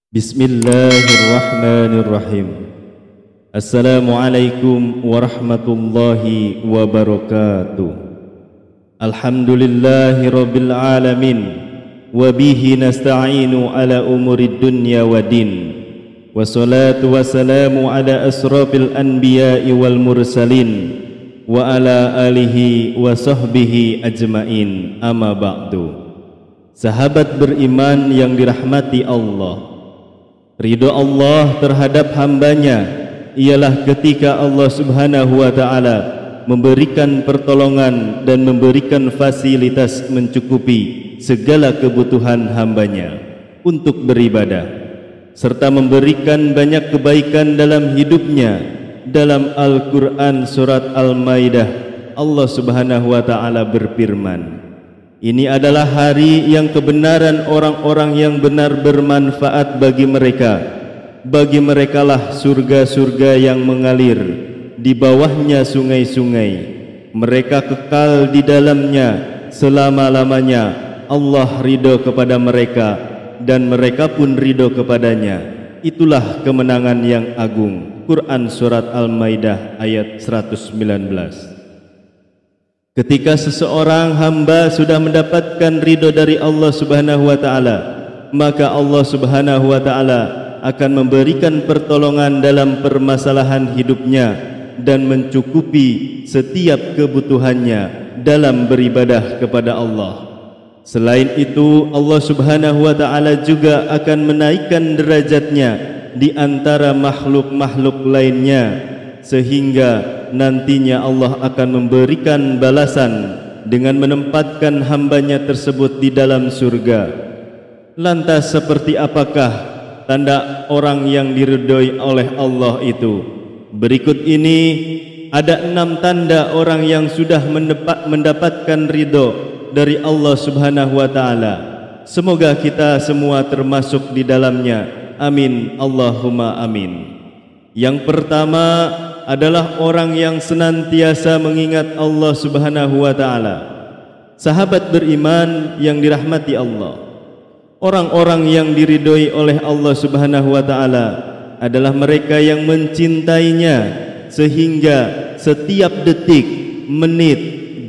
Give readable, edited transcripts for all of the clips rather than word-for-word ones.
Bismillahirrahmanirrahim. Assalamualaikum warahmatullahi wabarakatuh. Alhamdulillahirabbil alamin wa bihi nasta'inu ala umurid dunya waddin. Wassalatu wassalamu ala asrafil anbiya'i wal mursalin wa ala alihi wa sahbihi ajmain. Amma ba'du. Sahabat beriman yang dirahmati Allah, ridha Allah terhadap hambanya ialah ketika Allah subhanahu wa ta'ala memberikan pertolongan dan memberikan fasilitas mencukupi segala kebutuhan hambanya untuk beribadah, serta memberikan banyak kebaikan dalam hidupnya. Dalam Al-Quran surat Al-Maidah, Allah subhanahu wa ta'ala berfirman, ini adalah hari yang kebenaran orang-orang yang benar bermanfaat bagi mereka. Bagi merekalah surga-surga yang mengalir, di bawahnya sungai-sungai. Mereka kekal di dalamnya selama-lamanya. Allah ridho kepada mereka dan mereka pun ridho kepadanya. Itulah kemenangan yang agung. Quran surat Al-Maidah ayat 119. Ketika seseorang hamba sudah mendapatkan ridho dari Allah subhanahu wa ta'ala, maka Allah subhanahu wa ta'ala akan memberikan pertolongan dalam permasalahan hidupnya dan mencukupi setiap kebutuhannya dalam beribadah kepada Allah. Selain itu, Allah subhanahu wa ta'ala juga akan menaikkan derajatnya di antara makhluk-makhluk lainnya, sehingga nantinya Allah akan memberikan balasan dengan menempatkan hambanya tersebut di dalam surga. Lantas seperti apakah tanda orang yang diridhoi oleh Allah itu? Berikut ini ada 6 tanda orang yang sudah mendapatkan ridho dari Allah subhanahu wa ta'ala. Semoga kita semua termasuk di dalamnya. Amin, Allahumma amin. Yang pertama adalah orang yang senantiasa mengingat Allah subhanahu wa ta'ala. Sahabat beriman yang dirahmati Allah, orang-orang yang diridhoi oleh Allah subhanahu wa ta'ala adalah mereka yang mencintainya, sehingga setiap detik, menit,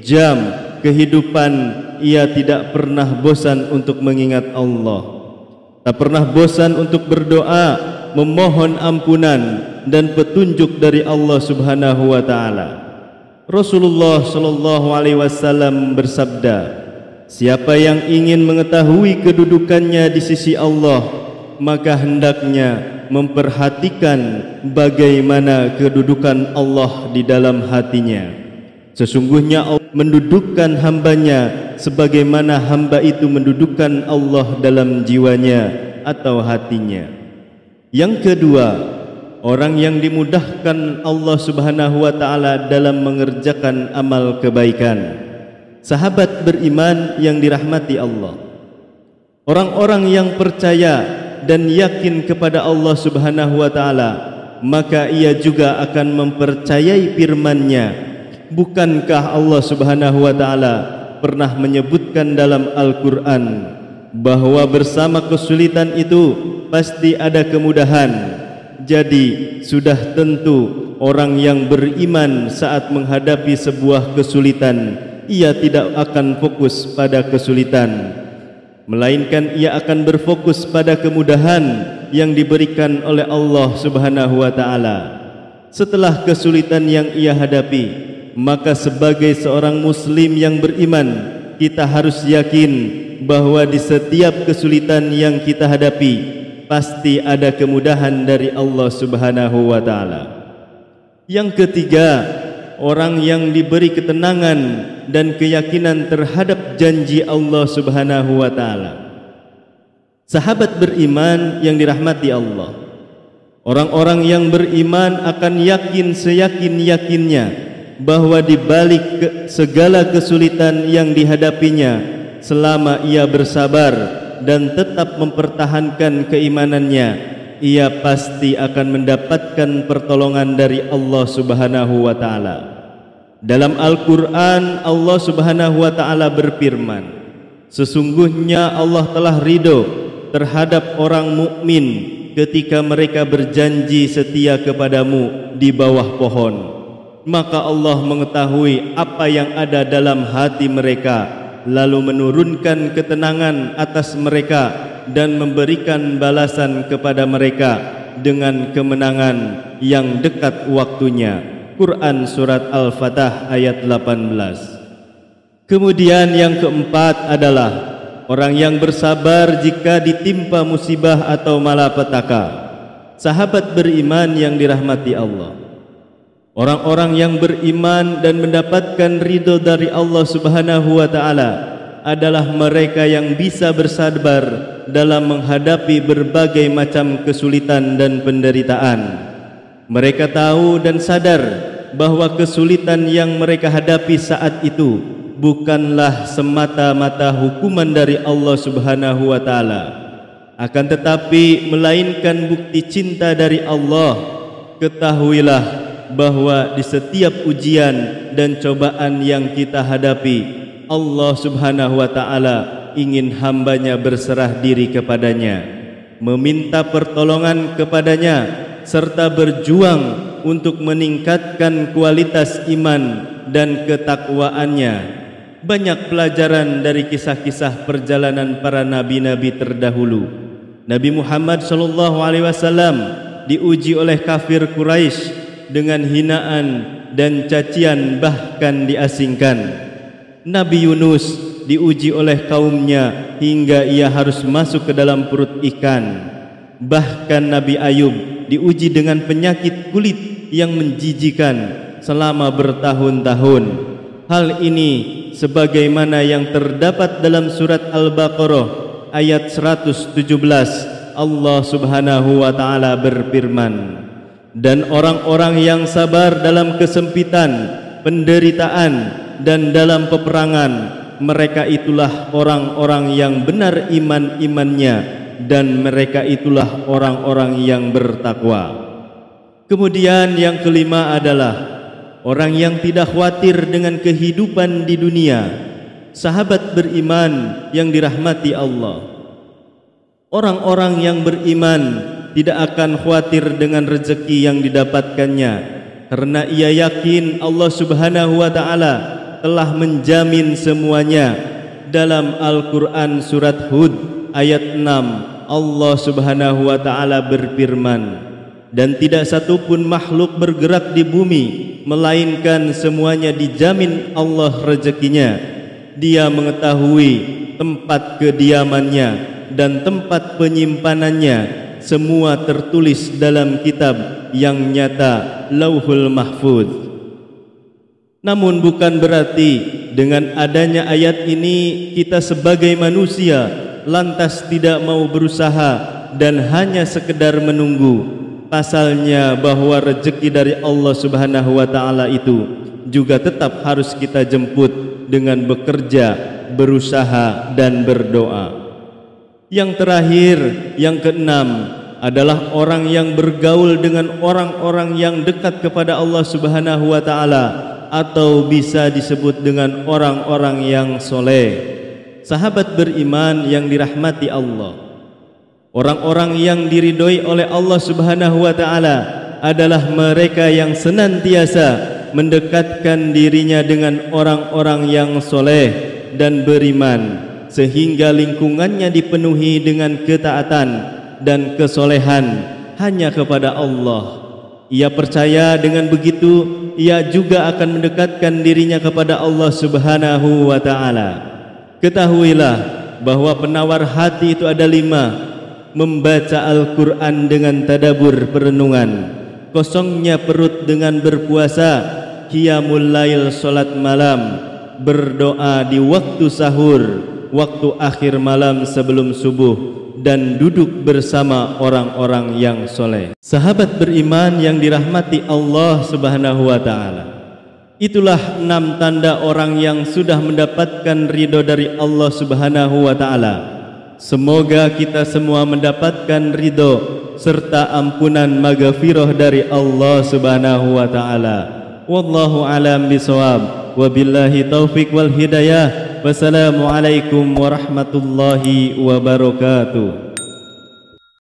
jam kehidupan ia tidak pernah bosan untuk mengingat Allah, tak pernah bosan untuk berdoa, memohon ampunan dan petunjuk dari Allah subhanahu wa ta'ala. Rasulullah sallallahu alaihi wasallam bersabda, siapa yang ingin mengetahui kedudukannya di sisi Allah, maka hendaknya memperhatikan bagaimana kedudukan Allah di dalam hatinya. Sesungguhnya Allah mendudukkan hambanya sebagaimana hamba itu mendudukkan Allah dalam jiwanya atau hatinya. Yang kedua, orang yang dimudahkan Allah subhanahu wa ta'ala dalam mengerjakan amal kebaikan. Sahabat beriman yang dirahmati Allah, orang-orang yang percaya dan yakin kepada Allah subhanahu wa ta'ala, maka ia juga akan mempercayai firman-Nya. Bukankah Allah subhanahu wa ta'ala pernah menyebutkan dalam Al-Quran bahwa bersama kesulitan itu pasti ada kemudahan? Jadi sudah tentu orang yang beriman saat menghadapi sebuah kesulitan, ia tidak akan fokus pada kesulitan, melainkan ia akan berfokus pada kemudahan yang diberikan oleh Allah subhanahu wa ta'ala. Setelah kesulitan yang ia hadapi, maka sebagai seorang muslim yang beriman, kita harus yakin bahwa di setiap kesulitan yang kita hadapi pasti ada kemudahan dari Allah subhanahu wa ta'ala. Yang ketiga, orang yang diberi ketenangan dan keyakinan terhadap janji Allah subhanahu wa ta'ala. Sahabat beriman yang dirahmati Allah, orang-orang yang beriman akan yakin seyakin-yakinnya bahwa di balik segala kesulitan yang dihadapinya, selama ia bersabar dan tetap mempertahankan keimanannya, ia pasti akan mendapatkan pertolongan dari Allah Subhanahu wa taala. Dalam Al-Qur'an Allah Subhanahu wa taala berfirman, sesungguhnya Allah telah ridho terhadap orang mukmin ketika mereka berjanji setia kepadamu di bawah pohon. Maka Allah mengetahui apa yang ada dalam hati mereka, lalu menurunkan ketenangan atas mereka dan memberikan balasan kepada mereka dengan kemenangan yang dekat waktunya. Quran Surat Al-Fatah ayat 18. Kemudian yang keempat adalah orang yang bersabar jika ditimpa musibah atau malapetaka. Sahabat beriman yang dirahmati Allah, orang-orang yang beriman dan mendapatkan ridho dari Allah Subhanahu wa taala adalah mereka yang bisa bersabar dalam menghadapi berbagai macam kesulitan dan penderitaan. Mereka tahu dan sadar bahwa kesulitan yang mereka hadapi saat itu bukanlah semata-mata hukuman dari Allah Subhanahu wa taala, akan tetapi melainkan bukti cinta dari Allah. Ketahuilah bahwa di setiap ujian dan cobaan yang kita hadapi, Allah Subhanahu wa taala ingin hambanya berserah diri kepadanya, meminta pertolongan kepadanya, serta berjuang untuk meningkatkan kualitas iman dan ketakwaannya. Banyak pelajaran dari kisah-kisah perjalanan para nabi-nabi terdahulu. Nabi Muhammad SAW diuji oleh kafir Quraisy dengan hinaan dan cacian, bahkan diasingkan. Nabi Yunus diuji oleh kaumnya hingga ia harus masuk ke dalam perut ikan. Bahkan Nabi Ayub diuji dengan penyakit kulit yang menjijikan selama bertahun-tahun. Hal ini sebagaimana yang terdapat dalam surat Al-Baqarah ayat 117. Allah Subhanahu wa taala berfirman, dan orang-orang yang sabar dalam kesempitan, penderitaan, dan dalam peperangan, mereka itulah orang-orang yang benar iman-imannya, dan mereka itulah orang-orang yang bertakwa. Kemudian yang kelima adalah orang yang tidak khawatir dengan kehidupan di dunia. Sahabat beriman yang dirahmati Allah, orang-orang yang beriman tidak akan khawatir dengan rezeki yang didapatkannya, karena ia yakin Allah Subhanahu wa taala telah menjamin semuanya. Dalam Al-Quran surat Hud ayat 6, Allah Subhanahu wa taala berfirman, dan tidak satupun makhluk bergerak di bumi melainkan semuanya dijamin Allah rezekinya. Dia mengetahui tempat kediamannya dan tempat penyimpanannya, semua tertulis dalam kitab yang nyata, Lauhul Mahfuz. Namun bukan berarti dengan adanya ayat ini kita sebagai manusia lantas tidak mau berusaha dan hanya sekedar menunggu. Pasalnya bahwa rezeki dari Allah Subhanahu wa taala itu juga tetap harus kita jemput dengan bekerja, berusaha, dan berdoa. Yang terakhir, yang keenam adalah orang yang bergaul dengan orang-orang yang dekat kepada Allah Subhanahu wa taala, atau bisa disebut dengan orang-orang yang soleh. Sahabat beriman yang dirahmati Allah, orang-orang yang diridhoi oleh Allah Subhanahu wa taala adalah mereka yang senantiasa mendekatkan dirinya dengan orang-orang yang soleh dan beriman, sehingga lingkungannya dipenuhi dengan ketaatan dan kesolehan hanya kepada Allah. Ia percaya dengan begitu ia juga akan mendekatkan dirinya kepada Allah Subhanahu wa taala. Ketahuilah bahwa penawar hati itu ada 5: membaca Al-Quran dengan tadabbur perenungan, kosongnya perut dengan berpuasa, qiyamul lail salat malam, berdoa di waktu sahur, waktu akhir malam sebelum subuh, dan duduk bersama orang-orang yang soleh. Sahabat beriman yang dirahmati Allah Subhanahu wa taala, itulah 6 tanda orang yang sudah mendapatkan ridho dari Allah Subhanahu wa taala. Semoga kita semua mendapatkan ridho serta ampunan maghfirah dari Allah Subhanahu wa taala. Wallahu alam bisawab. Wabillahi taufik wal hidayah. Wassalamualaikum warahmatullahi wabarakatuh.